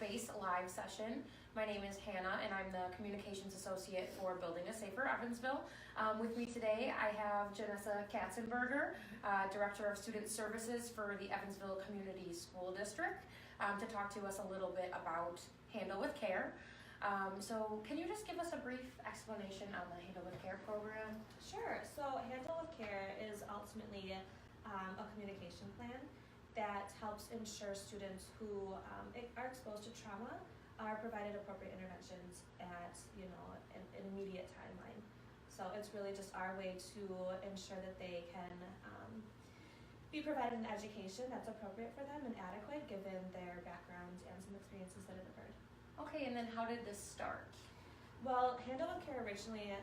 base live session. My name is Hannah and I'm the Communications Associate for Building a Safer Evansville. With me today I have Janessa Katzenberger, Director of Student Services for the Evansville Community School District, to talk to us a little bit about Handle with Care. So can you just give us a brief explanation on the Handle with Care program? Sure. So Handle with Care is ultimately a communication plan that helps ensure students who are exposed to trauma are provided appropriate interventions at an immediate timeline. So it's really just our way to ensure that they can be provided an education that's appropriate for them and adequate given their background and some experiences that have occurred. Okay, and then how did this start? Well, Handle with Care originally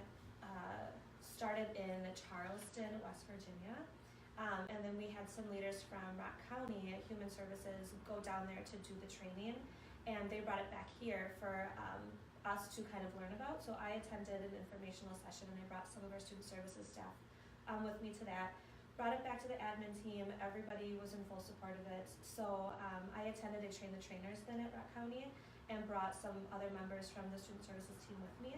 started in Charleston, West Virginia. And then we had some leaders from Rock County Human Services go down there to do the training, and they brought it back here for us to kind of learn about. So I attended an informational session and I brought some of our student services staff with me to that. Brought it back to the admin team, everybody was in full support of it. So I attended a Train the Trainers then at Rock County and brought some other members from the student services team with me.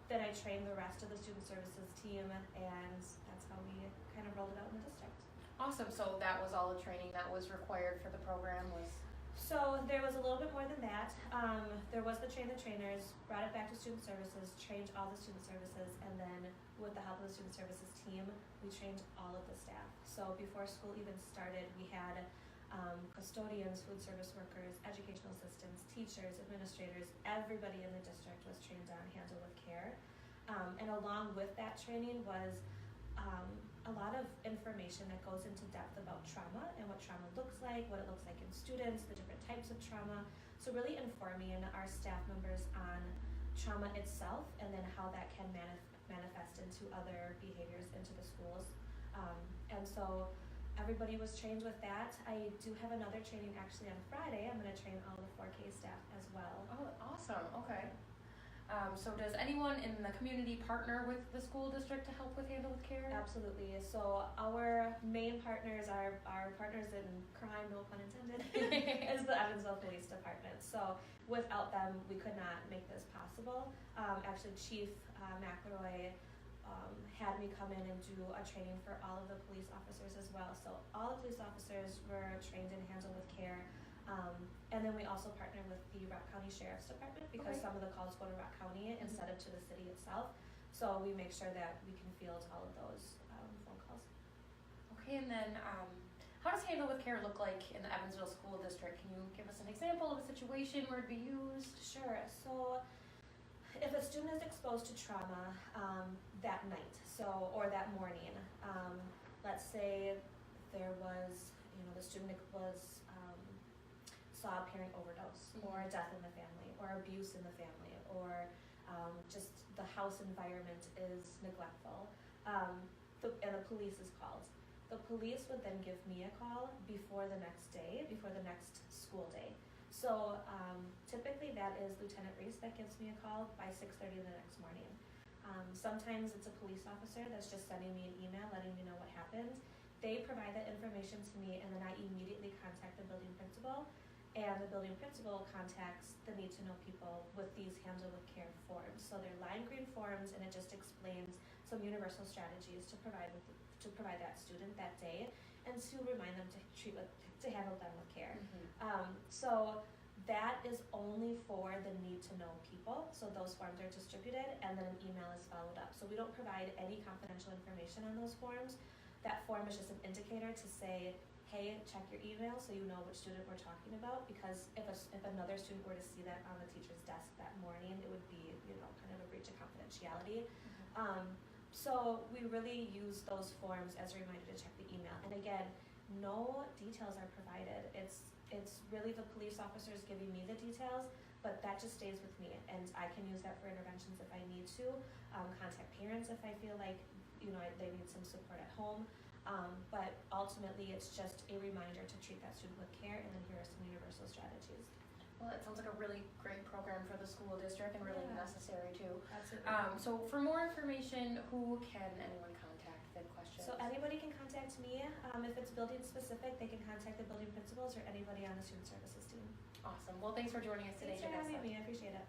Then I trained the rest of the student services team, and that's how we kind of rolled it out in the district. Awesome. So that was all the training that was required for the program was? So there was a little bit more than that. There was the Train the Trainers, brought it back to student services, trained all the student services, and then with the help of the student services team, we trained all of the staff. So before school even started, we had custodians, food service workers, educational assistants, teachers, administrators, everybody in the district was trained on Handle with Care. And along with that training was a lot of information that goes into depth about trauma and what trauma looks like, what it looks like in students, the different types of trauma. So really informing our staff members on trauma itself and then how that can manifest into other behaviors into the schools. And so everybody was trained with that. I do have another training actually on Friday. I'm going to train all the 4K staff as well. Oh, awesome. Okay. So does anyone in the community partner with the school district to help with Handle with Care? Absolutely. So our main partners, our partners in crime, no pun intended, is the Evansville Police Department. So without them, we could not make this possible. Actually, Chief McElroy had me come in and do a training for all of the police officers as well. So all the police officers were trained in Handle with Care. And then we also partner with the Rock County Sheriff's Department because some of the calls go to Rock County instead of to the city itself. So we make sure that we can field all of those phone calls. Okay, and then how does Handle with Care look like in the Evansville School District? Can you give us an example of a situation where it'd be used? Sure. So if a student is exposed to trauma that night, or that morning, let's say there was, the student was saw a parent overdose, or a death in the family, or abuse in the family, or just the house environment is neglectful, and the police is called. The police would then give me a call before the next day, before the next school day. So typically that is Lieutenant Reese that gives me a call by 6:30 the next morning. Sometimes it's a police officer that's just sending me an email letting me know what happened. They provide that information to me, and then I immediately contact the building principal, and the building principal contacts the need to know people with these Handle with Care forms. So they're lime green forms, and it just explains some universal strategies to provide that student that day, and to remind them to handle them with care. So that is only for the need to know people. So those forms are distributed, and then an email is followed up. So we don't provide any confidential information on those forms. That form is just an indicator to say, hey, check your email so you know which student we're talking about, because if another student were to see that on the teacher's desk that morning, it would be kind of a breach of confidentiality. So we really use those forms as a reminder to check the email. And again, no details are provided. It's really the police officers giving me the details, but that just stays with me, and I can use that for interventions if I need to, contact parents if I feel like they need some support at home. But ultimately, it's just a reminder to treat that student with care, and then here are some universal strategies. Well, that sounds like a really great program for the school district and really necessary too. Absolutely. So for more information, who can anyone contact with questions? So anybody can contact me. If it's building specific, they can contact the building principals or anybody on the student services team. Awesome. Awesome. Well, thanks for joining us today, Thanks for having Janessa. me. I appreciate it.